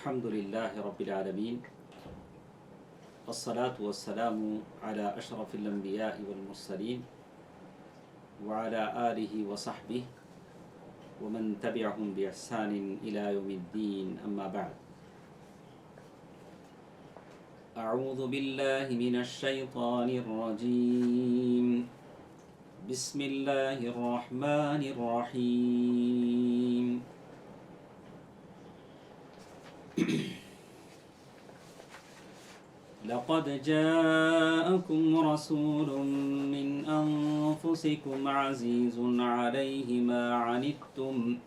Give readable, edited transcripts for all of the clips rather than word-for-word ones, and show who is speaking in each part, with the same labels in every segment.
Speaker 1: الحمد لله رب العالمين والصلاة والسلام على أشرف الأنبياء والمرسلين وعلى آله وصحبه ومن تبعهم بإحسان إلى يوم الدين أما بعد أعوذ بالله من الشيطان الرجيم بسم الله الرحمن الرحيم لقد جاءكم رسول من أنفسكم عزيز عليه ما عنتم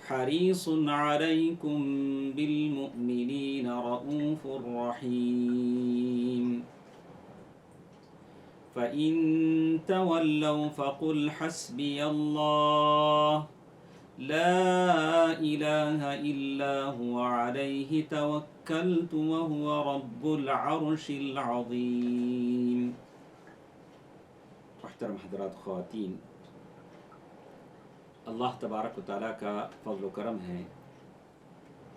Speaker 1: حريص عليكم بالمؤمنين رؤوف رحيم فإن تولوا فقل حسبي الله لا إله إلا هو عليه توكلت وهو رب العرش العظيم. محترم حضرات خواتین، اللہ تبارک و تعالیٰ کا فضل و کرم ہے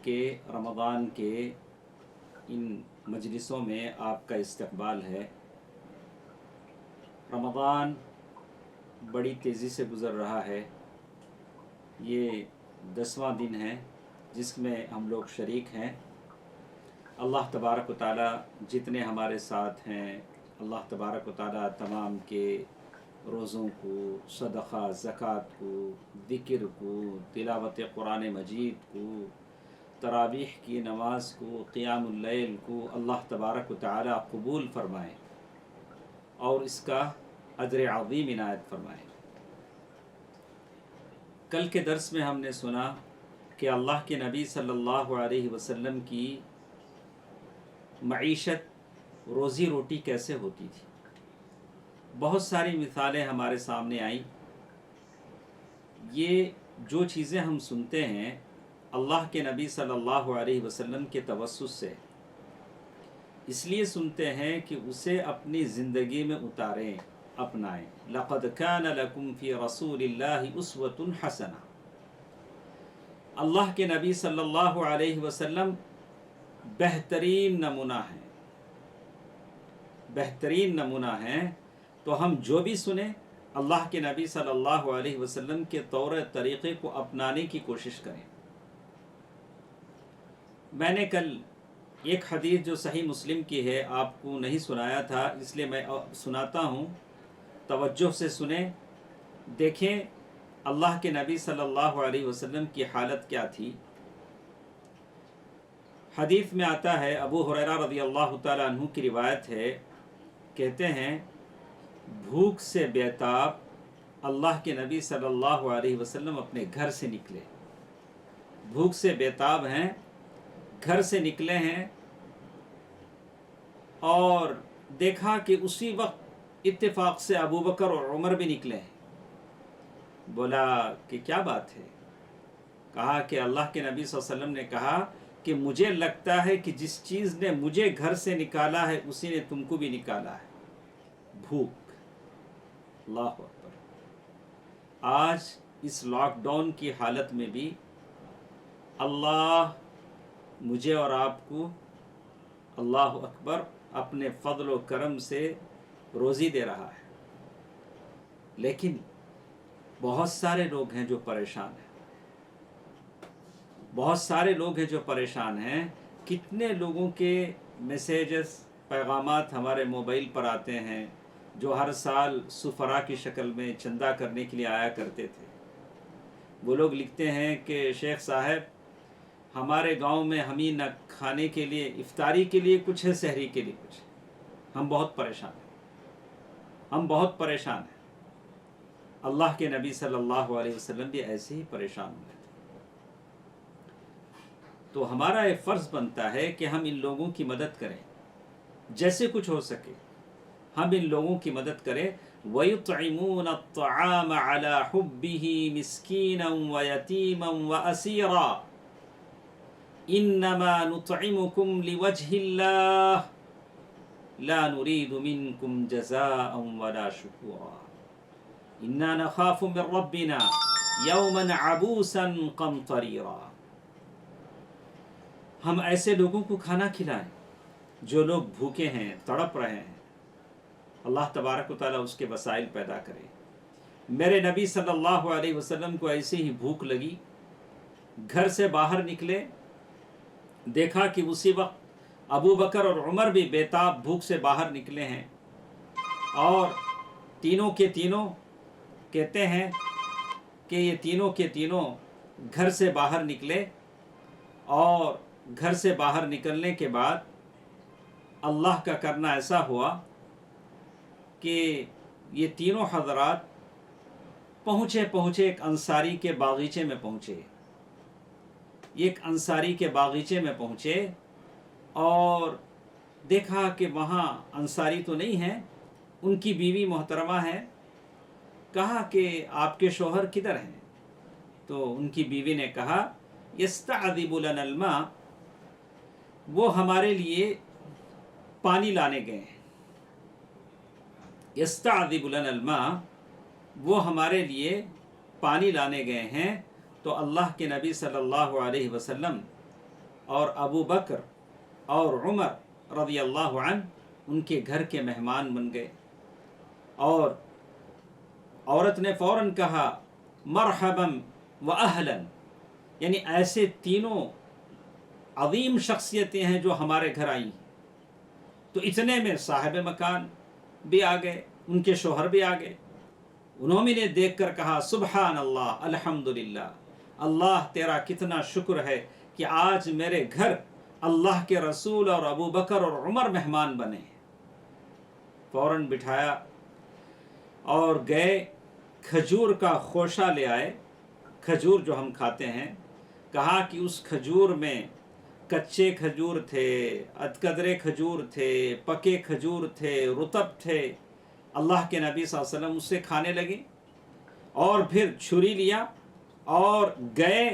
Speaker 1: کہ رمضان کے ان مجلسوں میں آپ کا استقبال ہے. رمضان بڑی تیزی سے گزر رہا ہے. یہ 10واں دن ہے جس میں ہم لوگ شریک ہیں. اللہ تبارک و تعالیٰ جتنے ہمارے ساتھ ہیں، اللہ تبارک و تعالیٰ تمام کے روزوں کو، صدقہ زکوٰۃ کو، ذکر کو، تلاوت قرآن مجید کو، تراویح کی نماز کو، قیام اللیل کو اللہ تبارک و تعالیٰ قبول فرمائے اور اس کا اجر عظیم عنایت فرمائے. کل کے درس میں ہم نے سنا کہ اللہ کے نبی صلی اللہ علیہ وسلم کی معیشت، روزی روٹی کیسے ہوتی تھی. بہت ساری مثالیں ہمارے سامنے آئیں. یہ جو چیزیں ہم سنتے ہیں اللہ کے نبی صلی اللہ علیہ وسلم کے توسط سے اس لیے سنتے ہیں کہ اسے اپنی زندگی میں اتاریں، اپنائیں. لقد كان لكم في رسول الله اسوة حسنہ. اللہ کے نبی صلی اللہ علیہ وسلم بہترین نمونہ ہیں، بہترین نمونہ ہیں. تو ہم جو بھی سنیں اللہ کے نبی صلی اللہ علیہ وسلم کے طور طریقے کو اپنانے کی کوشش کریں. میں نے کل ایک حدیث جو صحیح مسلم کی ہے آپ کو نہیں سنایا تھا، اس لیے میں سناتا ہوں. توجہ سے سنیں، دیکھیں اللہ کے نبی صلی اللہ علیہ وسلم کی حالت کیا تھی. حدیث میں آتا ہے، ابو ہریرہ رضی اللہ تعالیٰ عنہ کی روایت ہے، کہتے ہیں بھوک سے بیتاب اللہ کے نبی صلی اللہ علیہ وسلم اپنے گھر سے نکلے. بھوک سے بیتاب ہیں، گھر سے نکلے ہیں اور دیکھا کہ اسی وقت اتفاق سے ابو بکر اور عمر بھی نکلے ہیں. بولا کہ کیا بات ہے؟ کہا کہ اللہ کے نبی صلی اللہ علیہ وسلم نے کہا کہ مجھے لگتا ہے کہ جس چیز نے مجھے گھر سے نکالا ہے اسی نے تم کو بھی نکالا ہے، بھوک. اللہ اکبر. آج اس لاک ڈاؤن کی حالت میں بھی اللہ مجھے اور آپ کو، اللہ اکبر، اپنے فضل و کرم سے روزی دے رہا ہے. لیکن بہت سارے لوگ ہیں جو پریشان ہیں، بہت سارے لوگ ہیں جو پریشان ہیں. کتنے لوگوں کے میسیجز، پیغامات ہمارے موبائل پر آتے ہیں جو ہر سال سفرا کی شکل میں چندہ کرنے کے لیے آیا کرتے تھے. وہ لوگ لکھتے ہیں کہ شیخ صاحب ہمارے گاؤں میں ہمیں نہ کھانے کے لیے، افطاری کے لیے کچھ ہے، سحری کے لیے کچھ ہے. ہم بہت پریشان ہیں، ہم بہت پریشان ہیں. اللہ کے نبی صلی اللہ علیہ وسلم بھی ایسے ہی پریشان ہوئے تھے. تو ہمارا یہ فرض بنتا ہے کہ ہم ان لوگوں کی مدد کریں، جیسے کچھ ہو سکے ہم ان لوگوں کی مدد کریں. وَيُطْعِمُونَ الطَّعَامَ عَلَى حُبِّهِ مِسْكِينًا وَيَتِيمًا وَأَسِيرًا إِنَّمَا نُطْعِمُكُمْ لِوَجْهِ اللَّهِ لَا نُرِيدُ مِنْكُمْ جَزَاءً وَلَا شُكُورًا إِنَّا نَخَافُ مِنْ رَبِّنَا يَوْمًا عَبُوسًا قَمْطَرِيرًا. ہم ایسے لوگوں کو کھانا کھلائیں جو لوگ بھوکے ہیں، تڑپ رہے ہیں، اللہ تبارک و تعالیٰ اس کے وسائل پیدا کرے۔ میرے نبی صلی اللہ علیہ وسلم کو ایسے ہی بھوک لگی، گھر سے باہر نکلے، دیکھا کہ اسی وقت ابو بکر اور عمر بھی بےتاب بھوک سے باہر نکلے ہیں، اور تینوں کے تینوں کہتے ہیں کہ یہ تینوں کے تینوں گھر سے باہر نکلے، اور گھر سے باہر نکلنے کے بعد اللہ کا کرنا ایسا ہوا کہ یہ تینوں حضرات پہنچے ایک انصاری کے باغیچے میں پہنچے، ایک انصاری کے باغیچے میں پہنچے اور دیکھا کہ وہاں انصاری تو نہیں ہیں، ان کی بیوی محترمہ ہے۔ کہا کہ آپ کے شوہر کدھر ہیں؟ تو ان کی بیوی نے کہا یستعذب لنا الماء، وہ ہمارے لیے پانی لانے گئے ہیں۔ یستعذب لنا الماء، وہ ہمارے لیے پانی لانے گئے ہیں۔ تو اللہ کے نبی صلی اللہ علیہ وسلم اور ابو بکر اور عمر رضی اللہ عنہ ان کے گھر کے مہمان بن گئے، اور عورت نے فوراً کہا مرحبا و اہلا، یعنی ایسے تینوں عظیم شخصیتیں ہیں جو ہمارے گھر آئی۔ تو اتنے میں صاحب مکان بھی آ گئے، ان کے شوہر بھی آ گئے۔ انہوں نے دیکھ کر کہا سبحان اللہ الحمدللہ، اللہ تیرا کتنا شکر ہے کہ آج میرے گھر اللہ کے رسول اور ابو بکر اور عمر مہمان بنے۔ فوراً بٹھایا اور گئے، کھجور کا خوشہ لے آئے، کھجور جو ہم کھاتے ہیں، کہا کہ اس کھجور میں کچے کھجور تھے، ادکدرے کھجور تھے، پکے کھجور تھے، رطب تھے۔ اللہ کے نبی صلی اللہ علیہ وسلم اس سے کھانے لگے، اور پھر چھری لیا اور گئے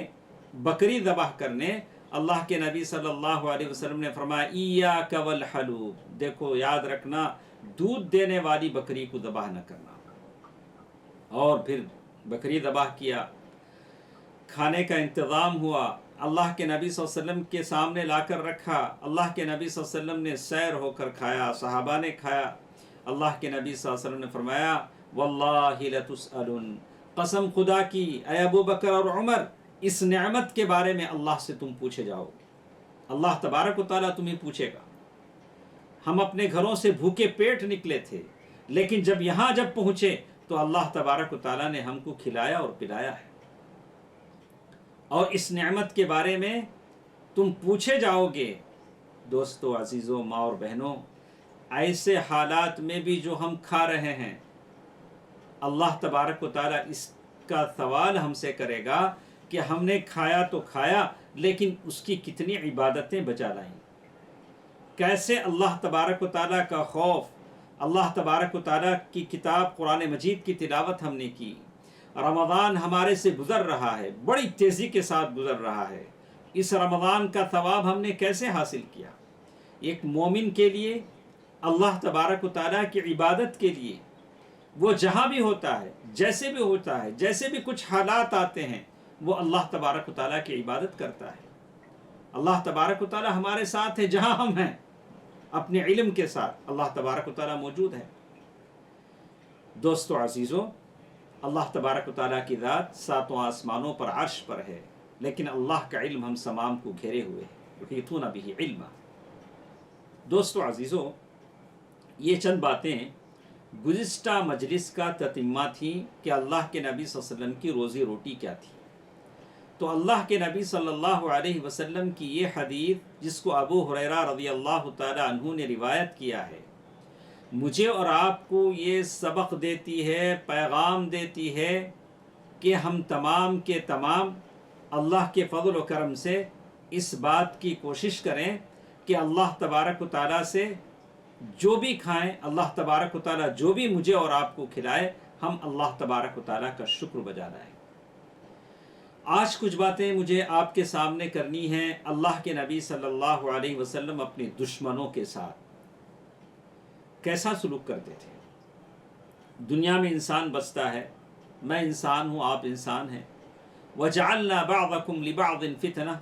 Speaker 1: بکری ذبح کرنے۔ اللہ کے نبی صلی اللہ علیہ وسلم نے فرمایا ایاک والحلوب، دیکھو یاد رکھنا دودھ دینے والی بکری کو ذبح نہ کرنا۔ اور پھر بکری ذبح کیا، کھانے کا انتظام ہوا، اللہ کے نبی صلی اللہ علیہ وسلم کے سامنے لا کر رکھا۔ اللہ کے نبی صلی اللہ علیہ وسلم نے سیر ہو کر کھایا، صحابہ نے کھایا۔ اللہ کے نبی صلی اللہ علیہ وسلم نے فرمایا واللہ لتسألن، قسم خدا کی اے ابو بکر اور عمر، اس نعمت کے بارے میں اللہ سے تم پوچھے جاؤ، اللہ تبارک و تعالیٰ تمہیں پوچھے گا۔ ہم اپنے گھروں سے بھوکے پیٹ نکلے تھے، لیکن جب یہاں پہنچے تو اللہ تبارک و تعالیٰ نے ہم کو کھلایا اور پلایا ہے، اور اس نعمت کے بارے میں تم پوچھے جاؤ گے۔ دوستو، عزیزوں، ماں اور بہنوں، ایسے حالات میں بھی جو ہم کھا رہے ہیں، اللہ تبارک و تعالیٰ اس کا سوال ہم سے کرے گا کہ ہم نے کھایا تو کھایا، لیکن اس کی کتنی عبادتیں بچا لائیں، کیسے اللہ تبارک و تعالیٰ کا خوف، اللہ تبارک و تعالیٰ کی کتاب قرآن مجید کی تلاوت ہم نے کی۔ رمضان ہمارے سے گزر رہا ہے، بڑی تیزی کے ساتھ گزر رہا ہے، اس رمضان کا ثواب ہم نے کیسے حاصل کیا؟ ایک مومن کے لیے اللہ تبارک و تعالیٰ کی عبادت کے لیے وہ جہاں بھی ہوتا ہے، جیسے بھی ہوتا ہے، جیسے بھی کچھ حالات آتے ہیں، وہ اللہ تبارک و تعالیٰ کی عبادت کرتا ہے۔ اللہ تبارک و تعالیٰ ہمارے ساتھ ہے، جہاں ہم ہیں اپنے علم کے ساتھ اللہ تبارک و تعالیٰ موجود ہے۔ دوستو عزیزو، اللہ تبارک و تعالیٰ کی ذات ساتوں آسمانوں پر عرش پر ہے، لیکن اللہ کا علم ہم تمام کو گھیرے ہوئے ہے، یحیطون بہ علما۔ دوستو عزیزو، یہ چند باتیں گزشتہ مجلس کا تتمہ تھی کہ اللہ کے نبی صلی اللہ علیہ وسلم کی روزی روٹی کیا تھی۔ تو اللہ کے نبی صلی اللہ علیہ وسلم کی یہ حدیث، جس کو ابو ہریرہ رضی اللہ تعالی عنہ نے روایت کیا ہے، مجھے اور آپ کو یہ سبق دیتی ہے، پیغام دیتی ہے کہ ہم تمام کے تمام اللہ کے فضل و کرم سے اس بات کی کوشش کریں کہ اللہ تبارک و تعالیٰ سے جو بھی کھائیں، اللہ تبارک و تعالیٰ جو بھی مجھے اور آپ کو کھلائے، ہم اللہ تبارک و تعالیٰ کا شکر بجا لائیں۔ آج کچھ باتیں مجھے آپ کے سامنے کرنی ہیں۔ اللہ کے نبی صلی اللہ علیہ وسلم اپنے دشمنوں کے ساتھ کیسا سلوک کرتے تھے۔ دنیا میں انسان بستا ہے، میں انسان ہوں، آپ انسان ہیں۔ وَجَعَلْنَا بَعْضَكُمْ لِبَعْضٍ فِتْنَةً،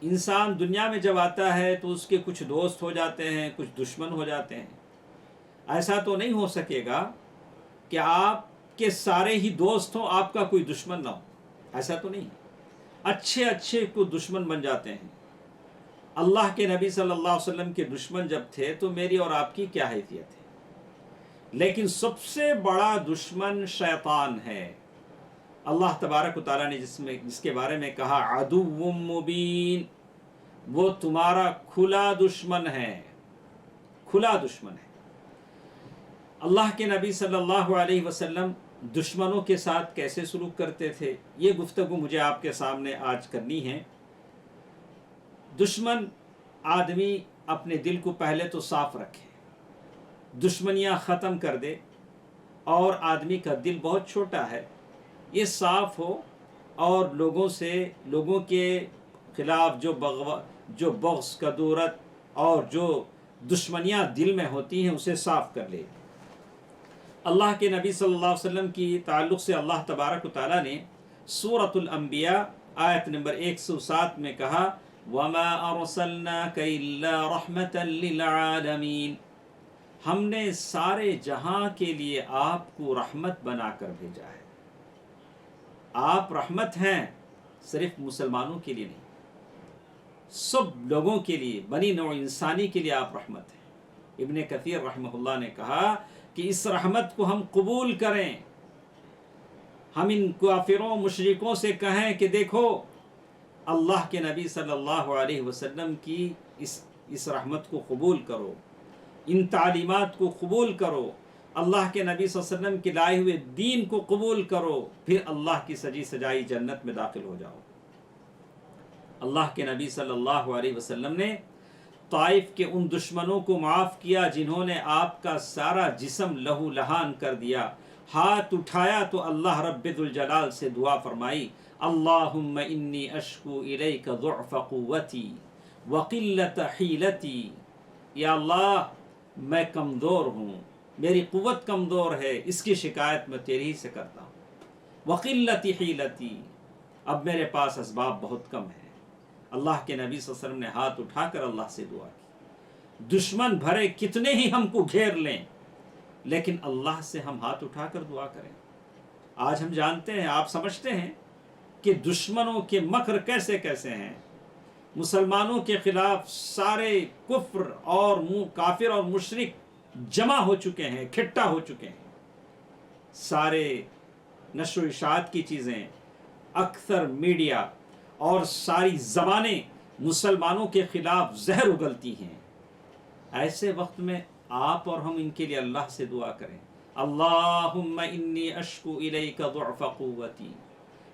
Speaker 1: انسان دنیا میں جب آتا ہے تو اس کے کچھ دوست ہو جاتے ہیں، کچھ دشمن ہو جاتے ہیں۔ ایسا تو نہیں ہو سکے گا کہ آپ کے سارے ہی دوست ہوں، آپ کا کوئی دشمن نہ ہو، ایسا تو نہیں۔ اچھے اچھے کو دشمن بن جاتے ہیں۔ اللہ کے نبی صلی اللہ علیہ وسلم کے دشمن جب تھے تو میری اور آپ کی کیا حیثیت ہے؟ لیکن سب سے بڑا دشمن شیطان ہے۔ اللہ تبارک و تعالیٰ نے جس کے بارے میں کہا عدو مبین، وہ تمہارا کھلا دشمن ہے، کھلا دشمن ہے۔ اللہ کے نبی صلی اللہ علیہ وسلم دشمنوں کے ساتھ کیسے سلوک کرتے تھے، یہ گفتگو مجھے آپ کے سامنے آج کرنی ہے۔ دشمن آدمی اپنے دل کو پہلے تو صاف رکھے، دشمنیاں ختم کر دے، اور آدمی کا دل بہت چھوٹا ہے، یہ صاف ہو اور لوگوں کے خلاف جو بغض کدورت اور جو دشمنیاں دل میں ہوتی ہیں اسے صاف کر لے۔ اللہ کے نبی صلی اللہ علیہ وسلم کی تعلق سے اللہ تبارک و تعالیٰ نے سورۃ الانبیاء آیت نمبر 107 میں کہا وَمَا أَرْسَلْنَاكَ إِلَّا رَحْمَةً لِّلْعَالَمِينَ، ہم نے سارے جہاں کے لیے آپ کو رحمت بنا کر بھیجا ہے۔ آپ رحمت ہیں، صرف مسلمانوں کے لیے نہیں، سب لوگوں کے لیے، بنی نوع انسانی کے لیے آپ رحمت ہیں۔ ابن کثیر رحمہ اللہ نے کہا کہ اس رحمت کو ہم قبول کریں، ہم ان کافروں مشرکوں سے کہیں کہ دیکھو اللہ کے نبی صلی اللہ علیہ وسلم کی اس رحمت کو قبول کرو، ان تعلیمات کو قبول کرو، اللہ کے نبی صلی اللہ علیہ وسلم کے لائے ہوئے دین کو قبول کرو، پھر اللہ کی سجی سجائی جنت میں داخل ہو جاؤ۔ اللہ کے نبی صلی اللہ علیہ وسلم نے طائف کے ان دشمنوں کو معاف کیا جنہوں نے آپ کا سارا جسم لہو لہان کر دیا۔ ہاتھ اٹھایا تو اللہ رب ذوالجلال سے دعا فرمائی اللہم انی اشکو الیک ضعف قوتی وقلت حیلتی، یا اللہ میں کمزور ہوں، میری قوت کمزور ہے، اس کی شکایت میں تیری ہی سے کرتا ہوں، وقلت حیلتی، اب میرے پاس اسباب بہت کم ہیں۔ اللہ کے نبی صلی اللہ علیہ وسلم نے ہاتھ اٹھا کر اللہ سے دعا کی۔ دشمن بھرے کتنے ہی ہم کو گھیر لیں، لیکن اللہ سے ہم ہاتھ اٹھا کر دعا کریں۔ آج ہم جانتے ہیں، آپ سمجھتے ہیں کہ دشمنوں کے مکر کیسے کیسے ہیں۔ مسلمانوں کے خلاف سارے کفر اور کافر اور مشرک جمع ہو چکے ہیں، اکٹھا ہو چکے ہیں۔ سارے نشر و اشاعت کی چیزیں، اکثر میڈیا اور ساری زبانیں مسلمانوں کے خلاف زہر اگلتی ہیں۔ ایسے وقت میں آپ اور ہم ان کے لیے اللہ سے دعا کریں اللہم انی اشکو الیک ضعف قوتی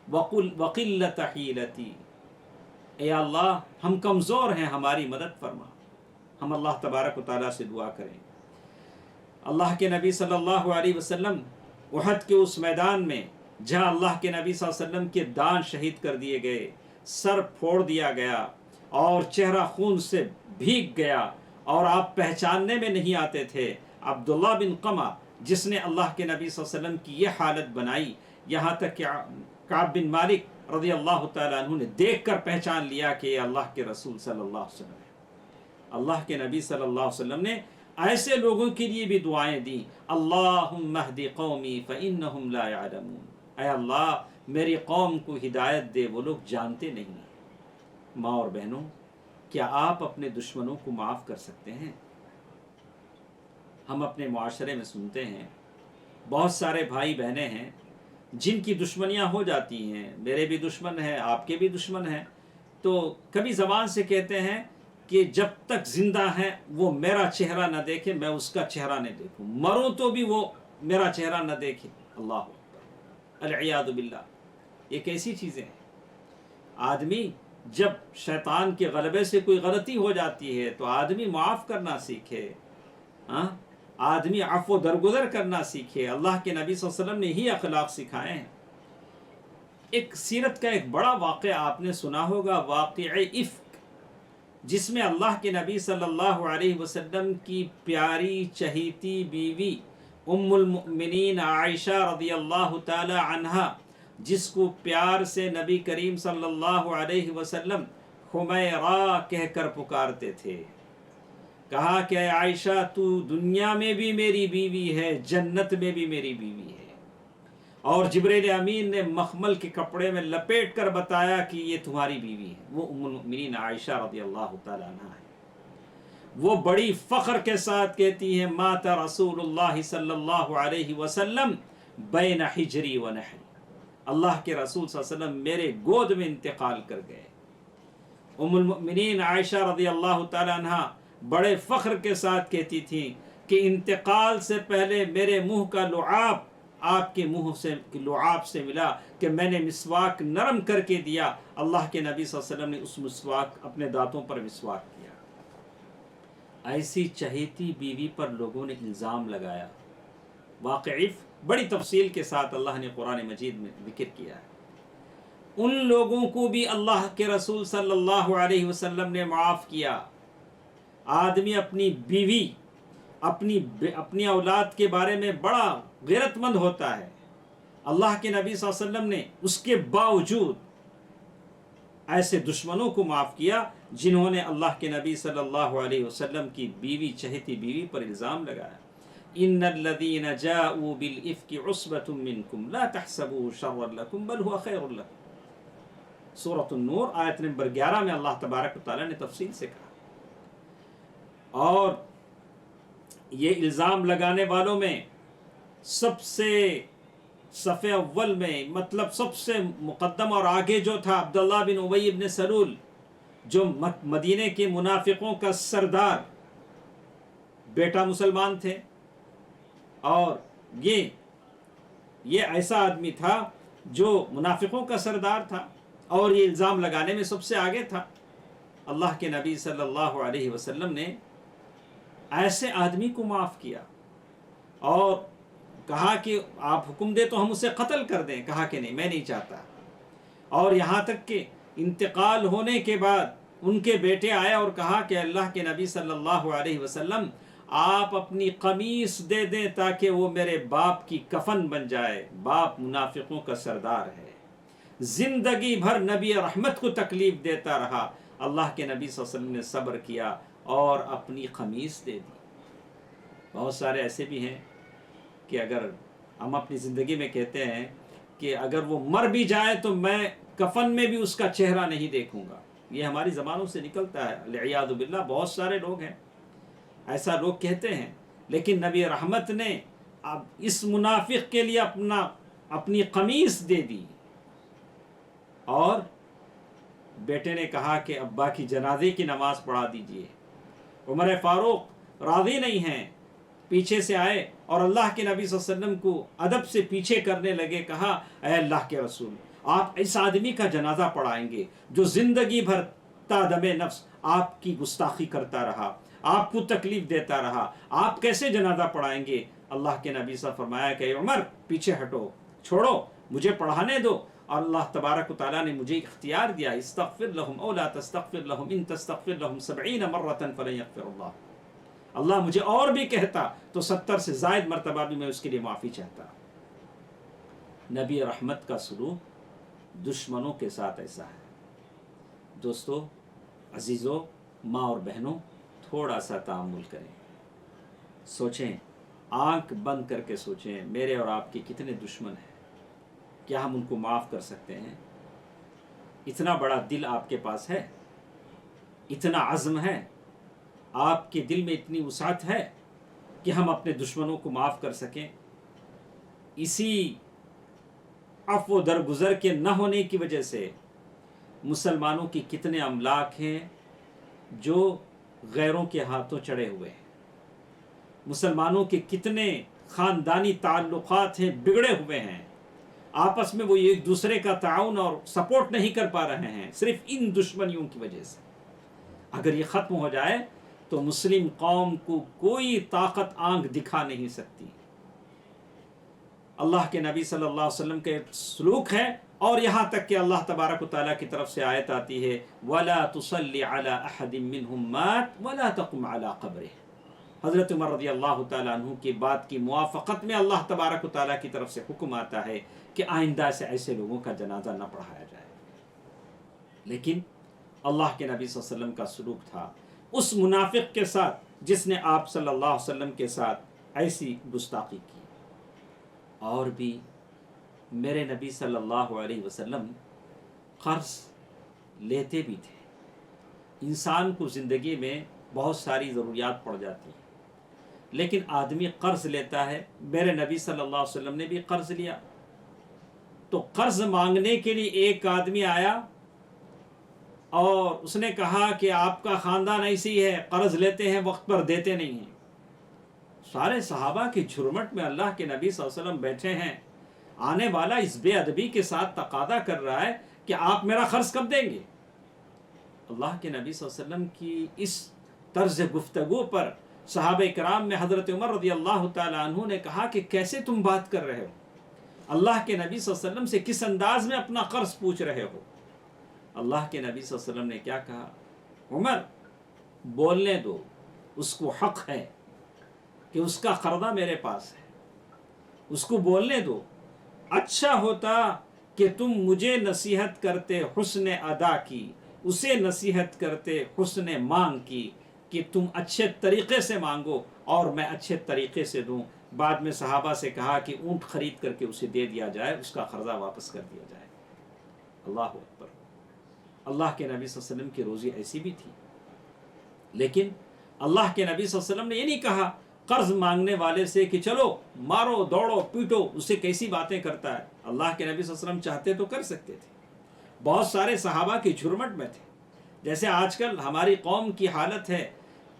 Speaker 1: وقلت حیلتی، اے اللہ ہم کمزور ہیں، ہماری مدد فرما۔ ہم اللہ تبارک و تعالیٰ سے دعا کریں۔ اللہ کے نبی صلی اللہ علیہ وسلم احد کے اس میدان میں جہاں اللہ کے نبی صلی اللہ علیہ وسلم کے دان شہید کر دیے گئے، سر پھوڑ دیا گیا اور چہرہ خون سے بھیگ گیا اور آپ پہچاننے میں نہیں آتے تھے، عبداللہ بن قمہ جس نے اللہ کے نبی صلی اللہ علیہ وسلم کی یہ حالت بنائی، یہاں تک کہ کعب بن مالک رضی اللہ تعالیٰ عنہ نے دیکھ کر پہچان لیا کہ یہ اللہ کے رسول صلی اللہ علیہ وسلم ہے۔ اللہ کے نبی صلی اللہ علیہ وسلم نے ایسے لوگوں کے لیے بھی دعائیں دیں اللہم اہد قومی فإنہم لا یعلمون، اے اللہ میری قوم کو ہدایت دے، وہ لوگ جانتے نہیں ہیں۔ ماں اور بہنوں، کیا آپ اپنے دشمنوں کو معاف کر سکتے ہیں؟ ہم اپنے معاشرے میں سنتے ہیں بہت سارے بھائی بہنیں ہیں جن کی دشمنیاں ہو جاتی ہیں، میرے بھی دشمن ہیں، آپ کے بھی دشمن ہیں، تو کبھی زبان سے کہتے ہیں کہ جب تک زندہ ہیں وہ میرا چہرہ نہ دیکھے، میں اس کا چہرہ نہ دیکھوں، مروں تو بھی وہ میرا چہرہ نہ دیکھے۔ اللہ اکبر، العیاذ باللہ، یہ کیسی چیزیں ہیں؟ آدمی جب شیطان کے غلبے سے کوئی غلطی ہو جاتی ہے تو آدمی معاف کرنا سیکھے، آدمی عفو درگزر کرنا سیکھے۔ اللہ کے نبی صلی اللہ علیہ وسلم نے ہی اخلاق سکھائے ہیں۔ ایک سیرت کا ایک بڑا واقعہ آپ نے سنا ہوگا، واقعہ افک، جس میں اللہ کے نبی صلی اللہ علیہ وسلم کی پیاری چہیتی بیوی ام المؤمنین عائشہ رضی اللہ تعالی عنہا، جس کو پیار سے نبی کریم صلی اللہ علیہ وسلم حمیرہ کہہ کر پکارتے تھے. کہا کہ اے عائشہ تو دنیا میں بھی میری بیوی ہے، جنت میں بھی میری بیوی ہے. اور جبریل امین نے مخمل کے کپڑے میں لپیٹ کر بتایا کہ یہ تمہاری بیوی ہے. وہ ام المؤمنین عائشہ رضی اللہ تعالی عنہ ہے. وہ بڑی فخر کے ساتھ کہتی ہیں مات رسول اللہ صلی اللہ علیہ وسلم بین حجری و نحری. اللہ کے رسول صلی اللہ علیہ وسلم میرے گود میں انتقال کر گئے. ام المؤمنین عائشہ رضی اللہ تعالی عنہ بڑے فخر کے ساتھ کہتی تھیں کہ انتقال سے پہلے میرے منہ کا لعاب آپ کے منہ سے لعاب سے ملا کہ میں نے مسواک نرم کر کے دیا. اللہ کے نبی صلی اللہ علیہ وسلم نے اس مسواک اپنے دانتوں پر مسواک کیا. ایسی چہیتی بیوی پر لوگوں نے الزام لگایا. واقعی بڑی تفصیل کے ساتھ اللہ نے قرآن مجید میں ذکر کیا ہے. ان لوگوں کو بھی اللہ کے رسول صلی اللہ علیہ وسلم نے معاف کیا. آدمی اپنی بیوی اپنی اولاد کے بارے میں بڑا غیرت مند ہوتا ہے. اللہ کے نبی صلی اللہ علیہ وسلم نے اس کے باوجود ایسے دشمنوں کو معاف کیا جنہوں نے اللہ کے نبی صلی اللہ علیہ وسلم کی بیوی چہیتی بیوی پر الزام لگایا. ان الذين جاءوا بالافك عصبة منكم لا تحسبوه شرا لكم بل هو خير لكم. سورۃ النور آیت نمبر 11 میں اللہ تبارک و تعالیٰ نے تفصیل سے کہا. اور یہ الزام لگانے والوں میں سب سے صف اول میں مطلب سب سے مقدم اور آگے جو تھا عبداللہ بن ابی بن سلول، جو مدینے کے منافقوں کا سردار بیٹا مسلمان تھے. اور یہ ایسا آدمی تھا جو منافقوں کا سردار تھا اور یہ الزام لگانے میں سب سے آگے تھا. اللہ کے نبی صلی اللہ علیہ وسلم نے ایسے آدمی کو معاف کیا اور کہا کہ آپ حکم دے تو ہم اسے قتل کر دیں. کہا کہ نہیں، میں نہیں چاہتا. اور یہاں تک کہ انتقال ہونے کے بعد ان کے بیٹے آئے اور کہا کہ اللہ کے نبی صلی اللہ علیہ وسلم آپ اپنی قمیص دے دیں تاکہ وہ میرے باپ کی کفن بن جائے. باپ منافقوں کا سردار ہے، زندگی بھر نبی رحمت کو تکلیف دیتا رہا. اللہ کے نبی صلی اللہ علیہ وسلم نے صبر کیا اور اپنی قمیص دے دی. بہت سارے ایسے بھی ہیں کہ اگر ہم اپنی زندگی میں کہتے ہیں کہ اگر وہ مر بھی جائے تو میں کفن میں بھی اس کا چہرہ نہیں دیکھوں گا. یہ ہماری زبانوں سے نکلتا ہے والعیاذ باللہ. بہت سارے لوگ ہیں ایسا لوگ کہتے ہیں، لیکن نبی رحمت نے اب اس منافق کے لیے اپنی قمیص دے دی. اور بیٹے نے کہا کہ ابا کی جنازے کی نماز پڑھا دیجئے. عمر فاروق راضی نہیں ہیں، پیچھے سے آئے اور اللہ کے نبی صلی اللہ علیہ وسلم کو ادب سے پیچھے کرنے لگے. کہا اے اللہ کے رسول، آپ اس آدمی کا جنازہ پڑھائیں گے جو زندگی بھر تا دم نفس آپ کی گستاخی کرتا رہا، آپ کو تکلیف دیتا رہا، آپ کیسے جنازہ پڑھائیں گے؟ اللہ کے نبی صلی اللہ علیہ وسلم فرمایا کہ عمر پیچھے ہٹو، چھوڑو، مجھے پڑھانے دو. اور اللہ تبارک و تعالیٰ نے مجھے اختیار دیا، استغفر لهم او لا تستغفر لهم ان تستغفر لهم 70 مرة فلن يغفر اللہ. اللہ مجھے اور بھی کہتا تو 70 سے زائد مرتبہ بھی میں اس کے لیے معافی چاہتا. نبی رحمت کا سلوک دشمنوں کے ساتھ ایسا ہے. دوستو، عزیزو، ماں اور بہنوں، تھوڑا سا تأمل کریں، سوچیں، آنکھ بند کر کے سوچیں میرے اور آپ کے کتنے دشمن ہیں. کیا ہم ان کو معاف کر سکتے ہیں؟ اتنا بڑا دل آپ کے پاس ہے؟ اتنا عزم ہے؟ آپ کے دل میں اتنی وسعت ہے کہ ہم اپنے دشمنوں کو معاف کر سکیں؟ اسی عفو درگزر کے نہ ہونے کی وجہ سے مسلمانوں کی کتنے املاک ہیں جو غیروں کے ہاتھوں چڑھے ہوئے ہیں. مسلمانوں کے کتنے خاندانی تعلقات ہیں بگڑے ہوئے ہیں. آپس میں وہ ایک دوسرے کا تعاون اور سپورٹ نہیں کر پا رہے ہیں صرف ان دشمنیوں کی وجہ سے. اگر یہ ختم ہو جائے تو مسلم قوم کو کوئی طاقت آنکھ دکھا نہیں سکتی. اللہ کے نبی صلی اللہ علیہ وسلم کے سلوک ہے. اور یہاں تک کہ اللہ تبارک و تعالیٰ کی طرف سے آیت آتی ہے وَلَا تُصَلِّ عَلَىٰ أَحَدٍ مِّنْهُمْ مَاتَ وَلَا تَقُمْ عَلَىٰ قَبْرِهِ. حضرت عمر رضی اللہ تعالیٰ عنہ کی بات کی موافقت میں اللہ تبارک و تعالیٰ کی طرف سے حکم آتا ہے کہ آئندہ سے ایسے لوگوں کا جنازہ نہ پڑھایا جائے. لیکن اللہ کے نبی صلی اللہ علیہ وسلم کا سلوک تھا اس منافق کے ساتھ جس نے آپ صلی اللہ علیہ وسلم کے ساتھ ایسی گستاخی کی۔ اور بھی میرے نبی صلی اللہ علیہ وسلم قرض لیتے بھی تھے۔ انسان کو زندگی میں بہت ساری ضروریات پڑ جاتی ہیں، لیکن آدمی قرض لیتا ہے۔ میرے نبی صلی اللہ علیہ وسلم نے بھی قرض لیا، تو قرض مانگنے کے لیے ایک آدمی آیا اور اس نے کہا کہ آپ کا خاندان ایسی ہے، قرض لیتے ہیں وقت پر دیتے نہیں ہیں۔ سارے صحابہ کی جھرمٹ میں اللہ کے نبی صلی اللہ علیہ وسلم بیٹھے ہیں، آنے والا اس بے ادبی کے ساتھ تقاضا کر رہا ہے کہ آپ میرا قرض کب دیں گے؟ اللہ کے نبی صلی اللہ علیہ وسلم کی اس طرز گفتگو پر صحابہ کرام میں حضرت عمر رضی اللہ تعالیٰ عنہ نے کہا کہ کیسے تم بات کر رہے ہو؟ اللہ کے نبی صلی اللہ علیہ وسلم سے کس انداز میں اپنا قرض پوچھ رہے ہو؟ اللہ کے نبی صلی اللہ علیہ وسلم نے کیا کہا؟ عمر بولنے دو، اس کو حق ہے کہ اس کا قرضہ میرے پاس ہے، اس کو بولنے دو۔ اچھا ہوتا کہ تم مجھے نصیحت کرتے حسن ادا کی، اسے نصیحت کرتے حسن مانگ کی، کہ تم اچھے طریقے سے مانگو اور میں اچھے طریقے سے دوں۔ بعد میں صحابہ سے کہا کہ اونٹ خرید کر کے اسے دے دیا جائے، اس کا قرضہ واپس کر دیا جائے۔ اللہ اکبر! اللہ کے نبی صلی اللہ علیہ وسلم کی روزی ایسی بھی تھی، لیکن اللہ کے نبی صلی اللہ علیہ وسلم نے یہ نہیں کہا قرض مانگنے والے سے کہ چلو مارو دوڑو پیٹو، اسے کیسی باتیں کرتا ہے۔ اللہ کے نبی صلی اللہ علیہ وسلم چاہتے تو کر سکتے تھے، بہت سارے صحابہ کی جھرمٹ میں تھے۔ جیسے آج کل ہماری قوم کی حالت ہے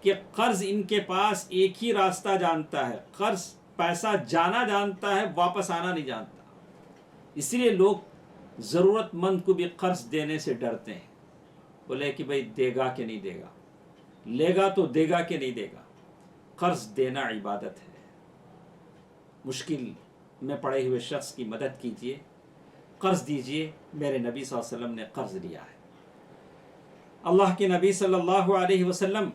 Speaker 1: کہ قرض ان کے پاس ایک ہی راستہ جانتا ہے، قرض پیسہ جانا جانتا ہے، واپس آنا نہیں جانتا۔ اس لیے لوگ ضرورت مند کو بھی قرض دینے سے ڈرتے ہیں، بولے کہ بھئی دے گا کہ نہیں دے گا، لے گا تو دے گا کہ نہیں دے گا۔ قرض دینا عبادت ہے۔ مشکل میں پڑے ہوئے شخص کی مدد کیجیے، قرض دیجیے۔ میرے نبی صلی اللہ علیہ وسلم نے قرض لیا ہے۔ اللہ کے نبی صلی اللہ علیہ وسلم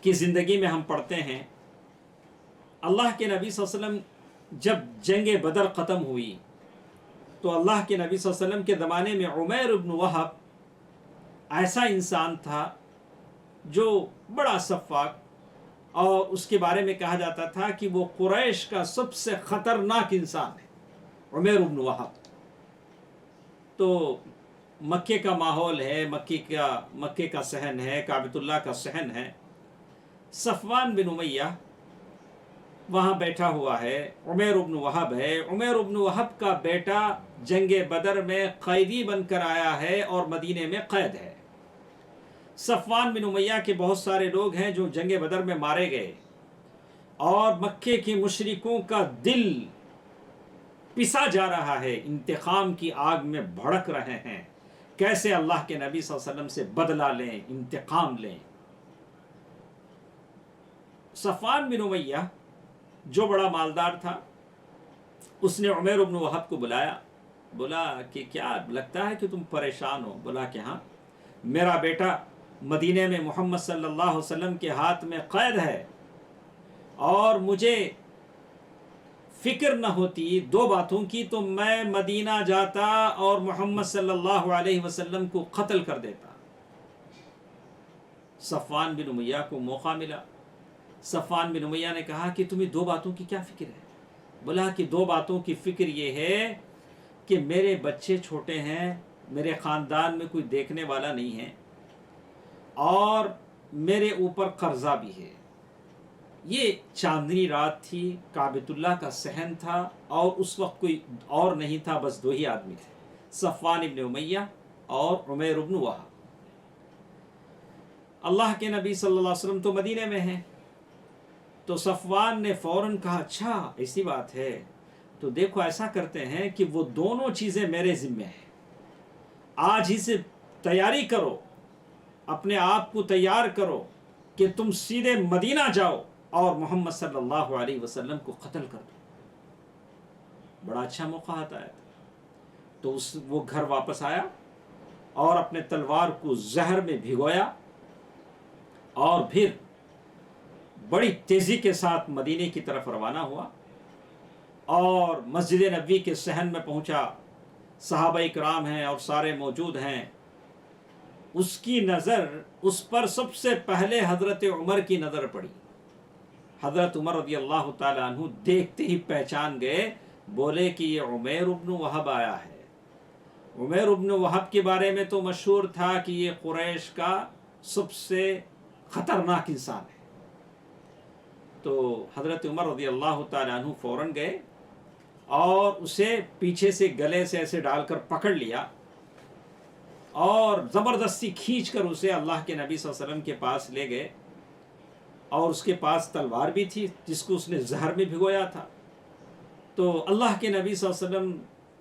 Speaker 1: کی زندگی میں ہم پڑھتے ہیں، اللہ کے نبی صلی اللہ علیہ وسلم جب جنگ بدر ختم ہوئی تو اللہ کے نبی صلی اللہ علیہ وسلم کے زمانے میں عمیر بن وہب ایسا انسان تھا جو بڑا سفاک، اور اس کے بارے میں کہا جاتا تھا کہ وہ قریش کا سب سے خطرناک انسان ہے، عمیر بن وہب۔ تو مکے کا ماحول ہے، مکے کا صحن ہے، کعبۃ اللہ کا صحن ہے۔ صفوان بن امیہ وہاں بیٹھا ہوا ہے، عمیر بن وہب ہے۔ عمیر بن وہب کا بیٹا جنگ بدر میں قیدی بن کر آیا ہے اور مدینے میں قید ہے۔ صفوان بن امیہ کے بہت سارے لوگ ہیں جو جنگ بدر میں مارے گئے، اور مکے کے مشرکوں کا دل پسا جا رہا ہے، انتقام کی آگ میں بھڑک رہے ہیں، کیسے اللہ کے نبی صلی اللہ علیہ وسلم سے بدلہ لیں، انتقام لیں۔ صفوان بن امیہ جو بڑا مالدار تھا، اس نے عمیر بن وہب کو بلایا، بولا کہ کیا لگتا ہے کہ تم پریشان ہو؟ بولا کہ ہاں، میرا بیٹا مدینے میں محمد صلی اللہ علیہ وسلم کے ہاتھ میں قید ہے، اور مجھے فکر نہ ہوتی دو باتوں کی تو میں مدینہ جاتا اور محمد صلی اللہ علیہ وسلم کو قتل کر دیتا۔ صفوان بن امیہ کو موقع ملا۔ صفوان بن امیہ نے کہا کہ تمہیں دو باتوں کی کیا فکر ہے؟ بولا کہ دو باتوں کی فکر یہ ہے کہ میرے بچے چھوٹے ہیں، میرے خاندان میں کوئی دیکھنے والا نہیں ہے، اور میرے اوپر قرضہ بھی ہے۔ یہ چاندنی رات تھی، کعبۃ اللہ کا صحن تھا، اور اس وقت کوئی اور نہیں تھا، بس دو ہی آدمی تھے، صفوان بن امیہ اور عمیر بن وہب۔ اللہ کے نبی صلی اللہ علیہ وسلم تو مدینے میں ہیں، تو صفوان نے فوراً کہا اچھا ایسی بات ہے، تو دیکھو ایسا کرتے ہیں کہ وہ دونوں چیزیں میرے ذمہ ہیں، آج ہی سے تیاری کرو، اپنے آپ کو تیار کرو کہ تم سیدھے مدینہ جاؤ اور محمد صلی اللہ علیہ وسلم کو قتل کر دو۔ بڑا اچھا موقع آتا ہے۔ تو وہ گھر واپس آیا اور اپنے تلوار کو زہر میں بھگویا، اور پھر بڑی تیزی کے ساتھ مدینے کی طرف روانہ ہوا، اور مسجد نبوی کے صحن میں پہنچا۔ صحابہ کرام ہیں اور سارے موجود ہیں، اس کی نظر اس پر سب سے پہلے حضرت عمر کی نظر پڑی. حضرت عمر رضی اللہ تعالیٰ عنہ دیکھتے ہی پہچان گئے، بولے کہ یہ عمیر ابن وہب آیا ہے. عمیر ابن وہب کے بارے میں تو مشہور تھا کہ یہ قریش کا سب سے خطرناک انسان ہے. تو حضرت عمر رضی اللہ تعالیٰ عنہ فوراً گئے اور اسے پیچھے سے گلے سے ایسے ڈال کر پکڑ لیا اور زبردستی کھینچ کر اسے اللہ کے نبی صلی اللہ علیہ وسلم کے پاس لے گئے. اور اس کے پاس تلوار بھی تھی جس کو اس نے زہر میں بھگویا تھا. تو اللہ کے نبی صلی اللہ علیہ وسلم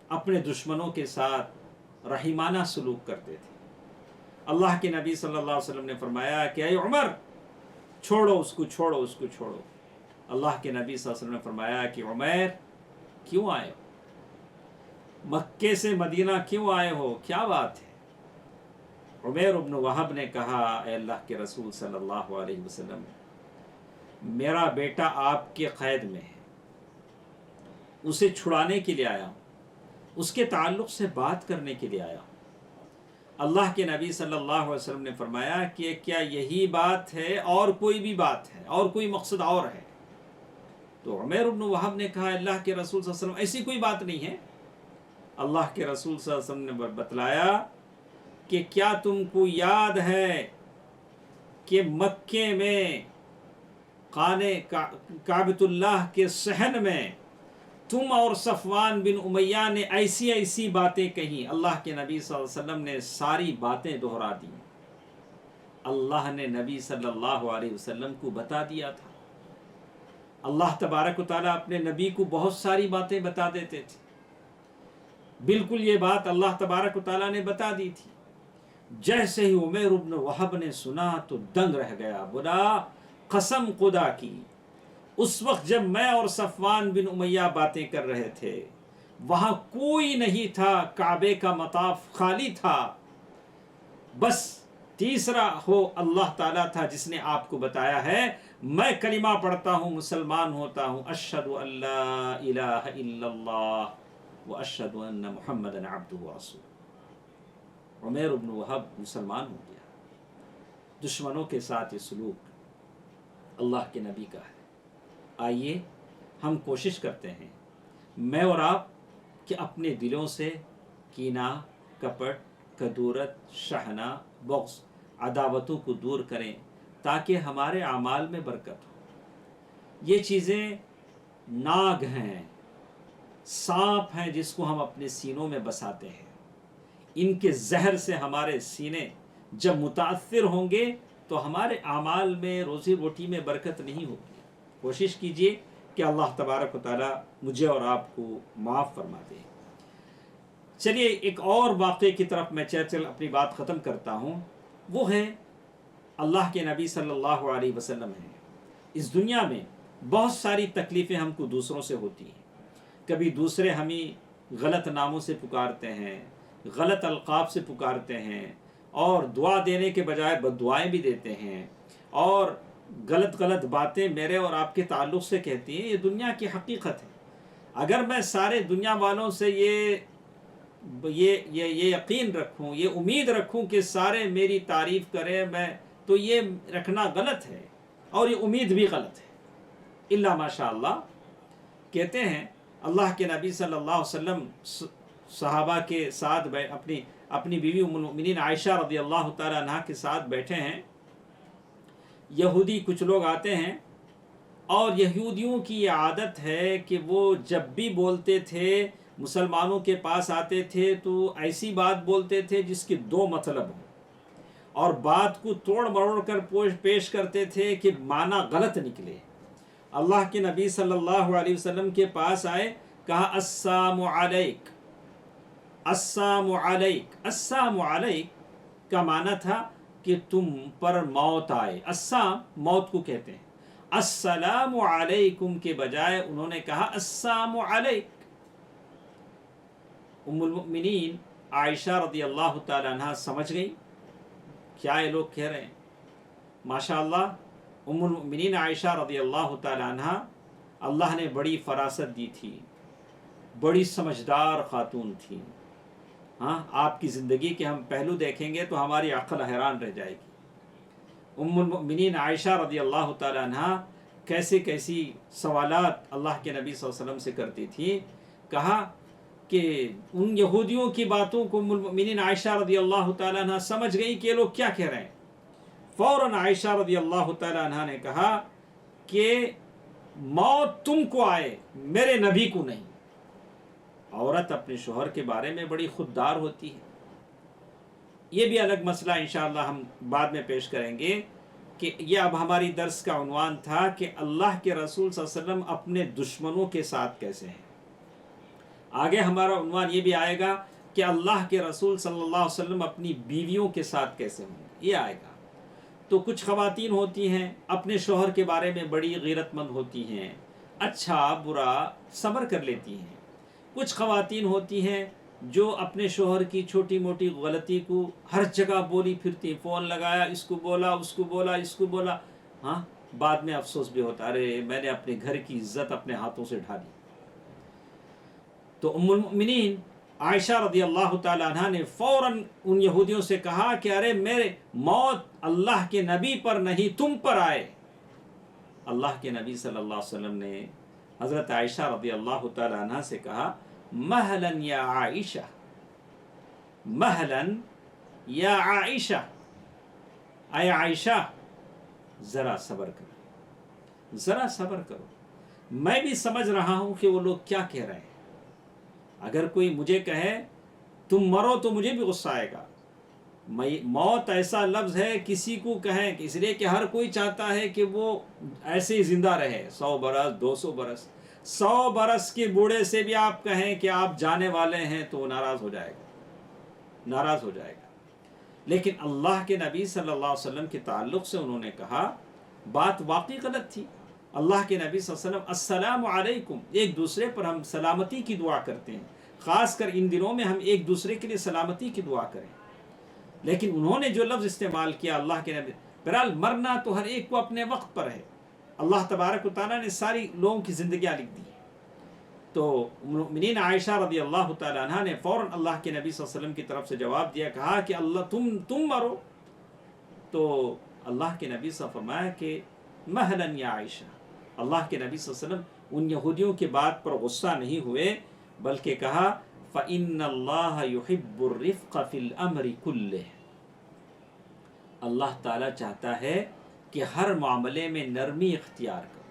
Speaker 1: اپنے دشمنوں کے ساتھ رحیمانہ سلوک کرتے تھے. اللہ کے نبی صلی اللہ علیہ وسلم نے فرمایا کہ اے عمر، چھوڑو اس کو، چھوڑو اس کو، چھوڑو. اللہ کے نبی صلی اللہ علیہ وسلم نے فرمایا کہ عمیر کیوں آئے ہو؟ مکے سے مدینہ کیوں آئے ہو؟ کیا بات ہے؟ عمیر ابن وہب نے کہا، اے اللہ کے رسول صلی اللہ علیہ وسلم، میرا بیٹا آپ کے قید میں ہے، اسے چھڑانے کے لیے آیا ہوں، اس کے تعلق سے بات کرنے کے لیے آیا ہوں. اللہ کے نبی صلی اللہ علیہ وسلم نے فرمایا کہ کیا یہی بات ہے اور کوئی بھی بات ہے اور کوئی مقصد اور ہے؟ تو عمیر ابن وہب نے کہا، اللہ کے رسول صلی اللہ علیہ وسلم ایسی کوئی بات نہیں ہے. اللہ کے رسول صلی اللہ علیہ وسلم نے بتلایا کہ کیا تم کو یاد ہے کہ مکے میں کعبۃ اللہ کے صحن میں تم اور صفوان بن امیہ نے ایسی ایسی باتیں کہیں. اللہ کے نبی صلی اللہ علیہ وسلم نے ساری باتیں دہرا دی. اللہ نے نبی صلی اللہ علیہ وسلم کو بتا دیا تھا. اللہ تبارک و تعالیٰ اپنے نبی کو بہت ساری باتیں بتا دیتے تھے. بالکل یہ بات اللہ تبارک و تعالیٰ نے بتا دی تھی. جیسے ہی عمیر ابن وہب نے سنا تو دنگ رہ گیا. بولا قسم خدا کی، اس وقت جب میں اور صفوان بن امیہ باتیں کر رہے تھے وہاں کوئی نہیں تھا، کعبے کا مطاف خالی تھا، بس تیسرا ہو اللہ تعالیٰ تھا جس نے آپ کو بتایا ہے. میں کلمہ پڑھتا ہوں، مسلمان ہوتا ہوں، اشہد ان لا الہ الا اللہ واشہد ان محمدا عبدہ ورسولہ. عمیر ابن وہب مسلمان ہو گیا. دشمنوں کے ساتھ یہ سلوک اللہ کے نبی کا ہے. آئیے ہم کوشش کرتے ہیں، میں اور آپ، کہ اپنے دلوں سے کینہ، کپٹ، کدورت، شحنہ، بغض، عداوتوں کو دور کریں تاکہ ہمارے اعمال میں برکت ہو. یہ چیزیں ناگ ہیں، سانپ ہیں جس کو ہم اپنے سینوں میں بساتے ہیں. ان کے زہر سے ہمارے سینے جب متاثر ہوں گے تو ہمارے اعمال میں، روزی روٹی میں برکت نہیں ہوگی. کوشش کیجئے کہ اللہ تبارک و تعالیٰ مجھے اور آپ کو معاف فرما دے. چلیے ایک اور واقعے کی طرف میں چل اپنی بات ختم کرتا ہوں. وہ ہے اللہ کے نبی صلی اللہ علیہ وسلم ہیں. اس دنیا میں بہت ساری تکلیفیں ہم کو دوسروں سے ہوتی ہیں. کبھی دوسرے ہمیں غلط ناموں سے پکارتے ہیں، غلط القاب سے پکارتے ہیں، اور دعا دینے کے بجائے بد دعائیں بھی دیتے ہیں، اور غلط باتیں میرے اور آپ کے تعلق سے کہتی ہیں. یہ دنیا کی حقیقت ہے. اگر میں سارے دنیا والوں سے یہ یقین رکھوں، یہ امید رکھوں کہ سارے میری تعریف کریں، میں تو یہ رکھنا غلط ہے اور یہ امید بھی غلط ہے. الا ماشاء اللہ. کہتے ہیں اللہ کے نبی صلی اللہ علیہ وسلم صحابہ کے ساتھ اپنی بیوی ام المؤمنین عائشہ رضی اللہ تعالی عنہا کے ساتھ بیٹھے ہیں. یہودی کچھ لوگ آتے ہیں اور یہودیوں کی یہ عادت ہے کہ وہ جب بھی بولتے تھے، مسلمانوں کے پاس آتے تھے تو ایسی بات بولتے تھے جس کے دو مطلب ہوں، اور بات کو توڑ مروڑ کر پیش کرتے تھے کہ معنی غلط نکلے. اللہ کے نبی صلی اللہ علیہ وسلم کے پاس آئے، کہا السلام علیک، السلام علیک. السلام علیک کا معنی تھا کہ تم پر موت آئے. السلام موت کو کہتے ہیں. السلام علیکم کے بجائے انہوں نے کہا السلام علیک. ام المؤمنین عائشہ رضی اللہ تعالی عنہ سمجھ گئی کیا یہ لوگ کہہ رہے ہیں. ماشاء اللہ ام المؤمنین عائشہ رضی اللہ تعالی عنہ، اللہ نے بڑی فراست دی تھی، بڑی سمجھدار خاتون تھی. ہاں آپ کی زندگی کے ہم پہلو دیکھیں گے تو ہماری عقل حیران رہ جائے گی۔ ام المؤمنین عائشہ رضی اللہ تعالی عنہ کیسی سوالات اللہ کے نبی صلی اللہ علیہ وسلم سے کرتی تھی۔ کہا کہ ان یہودیوں کی باتوں کو ام المؤمنین عائشہ رضی اللہ تعالی عنہ سمجھ گئی کہ یہ لوگ کیا کہہ رہے ہیں۔ فوراً عائشہ رضی اللہ تعالی عنہ نے کہا کہ موت تم کو آئے، میرے نبی کو نہیں۔ عورت اپنے شوہر کے بارے میں بڑی خوددار ہوتی ہے۔ یہ بھی الگ مسئلہ انشاءاللہ ہم بعد میں پیش کریں گے کہ یہ اب ہماری درس کا عنوان تھا کہ اللہ کے رسول صلی اللہ علیہ وسلم اپنے دشمنوں کے ساتھ کیسے ہیں۔ آگے ہمارا عنوان یہ بھی آئے گا کہ اللہ کے رسول صلی اللہ علیہ وسلم اپنی بیویوں کے ساتھ کیسے ہوں گے، یہ آئے گا۔ تو کچھ خواتین ہوتی ہیں اپنے شوہر کے بارے میں بڑی غیرت مند ہوتی ہیں، اچھا برا صبر کر لیتی ہیں۔ کچھ خواتین ہوتی ہیں جو اپنے شوہر کی چھوٹی موٹی غلطی کو ہر جگہ بولی پھرتی، فون لگایا، اس کو بولا، اس کو بولا، اس کو بولا، ہاں بعد میں افسوس بھی ہوتا، ارے میں نے اپنے گھر کی عزت اپنے ہاتھوں سے ڈھالی۔ تو ام المؤمنین عائشہ رضی اللہ تعالی عنہ نے فوراً ان یہودیوں سے کہا کہ ارے میرے موت اللہ کے نبی پر نہیں تم پر آئے۔ اللہ کے نبی صلی اللہ علیہ وسلم نے حضرت عائشہ رضی اللہ تعالی عنہ سے کہا مہلاً یا عائشہ، مہلاً یا عائشہ، اے عائشہ ذرا صبر کرو، ذرا صبر کرو، میں بھی سمجھ رہا ہوں کہ وہ لوگ کیا کہہ رہے ہیں۔ اگر کوئی مجھے کہے تم مرو تو مجھے بھی غصہ آئے گا۔ موت ایسا لفظ ہے کسی کو کہیں کہ اس لیے کہ ہر کوئی چاہتا ہے کہ وہ ایسے ہی زندہ رہے، 100 برس 200 برس، 100 برس کے بوڑھے سے بھی آپ کہیں کہ آپ جانے والے ہیں تو وہ ناراض ہو جائے گا، ناراض ہو جائے گا۔ لیکن اللہ کے نبی صلی اللہ علیہ وسلم کے تعلق سے انہوں نے کہا بات واقعی غلط تھی۔ اللہ کے نبی صلی اللہ علیہ وسلم السلام علیکم، ایک دوسرے پر ہم سلامتی کی دعا کرتے ہیں، خاص کر ان دنوں میں ہم ایک دوسرے کے لیے سلامتی کی دعا کریں۔ لیکن انہوں نے جو لفظ استعمال کیا اللہ کے نبی، بہرحال مرنا تو ہر ایک کو اپنے وقت پر ہے، اللہ تبارک و تعالیٰ نے ساری لوگوں کی زندگیاں لکھ دی۔ تو مومنین عائشہ رضی اللہ تعالیٰ عنہ نے فوراً اللہ کے نبی صلی اللہ علیہ وسلم کی طرف سے جواب دیا، کہا کہ اللہ تم مرو۔ تو اللہ کے نبی صلی اللہ علیہ وسلم فرمایا کہ مہلاً یا عائشہ۔ اللہ کے نبی صلی اللہ علیہ وسلم ان یہودیوں کے بات پر غصہ نہیں ہوئے، بلکہ کہا فَإِنَّ اللَّهَ يُحِبُّ الرِّفْقَ فِي الْأَمْرِ كُلِّهِ، اللہ تعالیٰ چاہتا ہے کہ ہر معاملے میں نرمی اختیار کرو۔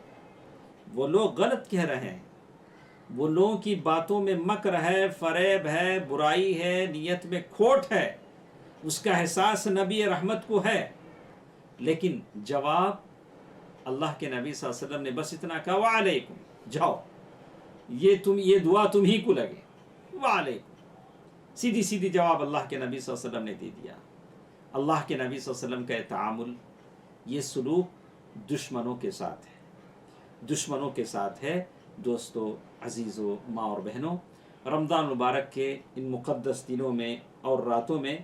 Speaker 1: وہ لوگ غلط کہہ رہے ہیں، وہ لوگوں کی باتوں میں مکر ہے، فریب ہے، برائی ہے، نیت میں کھوٹ ہے، اس کا احساس نبی رحمت کو ہے، لیکن جواب اللہ کے نبی صلی اللہ علیہ وسلم نے بس اتنا کہا وعلیکم، جاؤ یہ دعا تم ہی کو لگے، وعلیکم، سیدھی سیدھی جواب اللہ کے نبی صلی اللہ علیہ وسلم نے دے دیا۔ اللہ کے نبی صلی اللہ علیہ وسلم کا یہ تعامل، یہ سلوک دشمنوں کے ساتھ ہے، دشمنوں کے ساتھ ہے۔ دوستو، عزیزو، ماں اور بہنوں، رمضان مبارک کے ان مقدس دنوں میں اور راتوں میں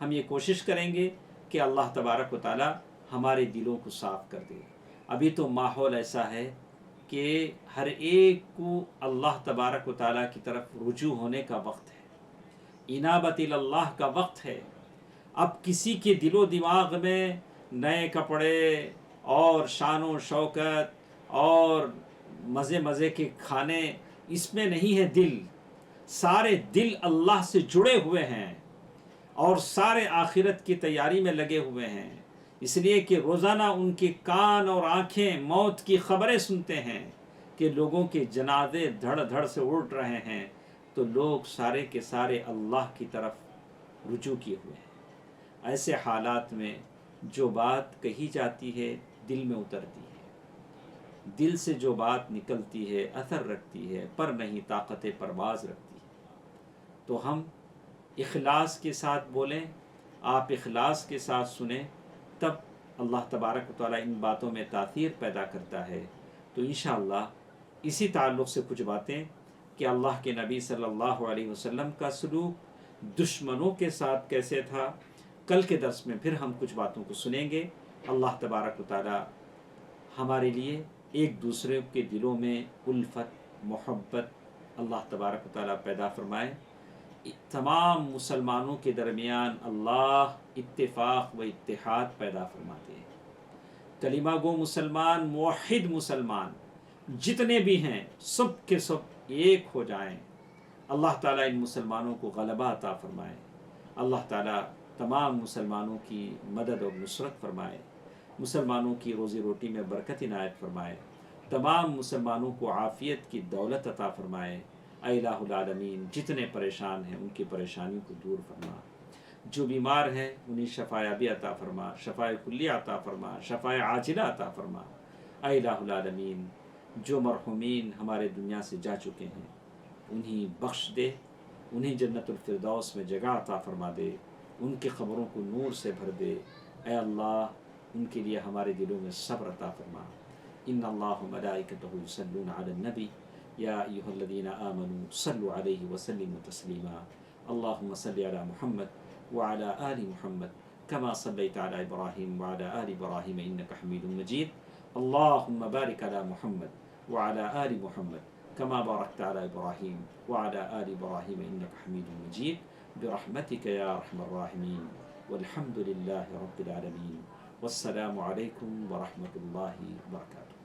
Speaker 1: ہم یہ کوشش کریں گے کہ اللہ تبارک و تعالی ہمارے دلوں کو صاف کر دے۔ ابھی تو ماحول ایسا ہے کہ ہر ایک کو اللہ تبارک و تعالیٰ کی طرف رجوع ہونے کا وقت ہے، انابت اللہ کا وقت ہے۔ اب کسی کے دل و دماغ میں نئے کپڑے اور شان و شوکت اور مزے کے کھانے، اس میں نہیں ہے دل۔ سارے دل اللہ سے جڑے ہوئے ہیں اور سارے آخرت کی تیاری میں لگے ہوئے ہیں، اس لیے کہ روزانہ ان کے کان اور آنکھیں موت کی خبریں سنتے ہیں کہ لوگوں کے جنازے دھڑ دھڑ سے اڑ رہے ہیں۔ تو لوگ سارے کے سارے اللہ کی طرف رجوع کیے ہوئے ہیں۔ ایسے حالات میں جو بات کہی جاتی ہے دل میں اترتی ہے، دل سے جو بات نکلتی ہے اثر رکھتی ہے، پر نہیں طاقت پرواز رکھتی ہے۔ تو ہم اخلاص کے ساتھ بولیں، آپ اخلاص کے ساتھ سنیں، تب اللہ تبارک و تعالیٰ ان باتوں میں تاثیر پیدا کرتا ہے۔ تو انشاءاللہ اسی تعلق سے کچھ باتیں کہ اللہ کے نبی صلی اللہ علیہ وسلم کا سلوک دشمنوں کے ساتھ کیسے تھا، کل کے درس میں پھر ہم کچھ باتوں کو سنیں گے۔ اللہ تبارک و تعالیٰ ہمارے لیے ایک دوسرے کے دلوں میں الفت، محبت اللہ تبارک و تعالیٰ پیدا فرمائے۔ تمام مسلمانوں کے درمیان اللہ اتفاق و اتحاد پیدا فرماتے ہیں۔ کلمہ گو مسلمان، موحد مسلمان جتنے بھی ہیں سب کے سب ایک ہو جائیں۔ اللہ تعالیٰ ان مسلمانوں کو غلبہ عطا فرمائے، اللہ تعالیٰ تمام مسلمانوں کی مدد اور نصرت فرمائے، مسلمانوں کی روزی روٹی میں برکت عنایت فرمائے، تمام مسلمانوں کو عافیت کی دولت عطا فرمائے۔ اے الہ العالمین، جتنے پریشان ہیں ان کی پریشانی کو دور فرما، جو بیمار ہیں انہیں شفا یابی عطا فرما، شفا کلی عطا فرما، شفا عاجلہ عطا فرما۔ اے الہ العالمین، جو مرحومین ہمارے دنیا سے جا چکے ہیں انہیں بخش دے، انہیں جنت الفردوس میں جگہ عطا فرما دے، ان کی قبروں کو نور سے بھر دے۔ اے اللہ، ان کے لیے ہمارے دلوں میں صبر عطا فرما۔ ان اللہ ملائکتہ یصلون علی النبی یا ایھا الذین آمنوا صلوا علیہ وسلموا تسلیما۔ اللہم صل علی محمد وعلی آل محمد کما صلیت علی ابراہیم وعلی آل ابراہیم انک حمید مجید۔ اللہم بارک علی محمد وعلی آل محمد كما باركت على إبراهيم وعلى آل إبراهيم إنك حميد مجيد برحمتك يا أرحم الراحمين والحمد لله رب العالمين والسلام عليكم ورحمة الله وبركاته۔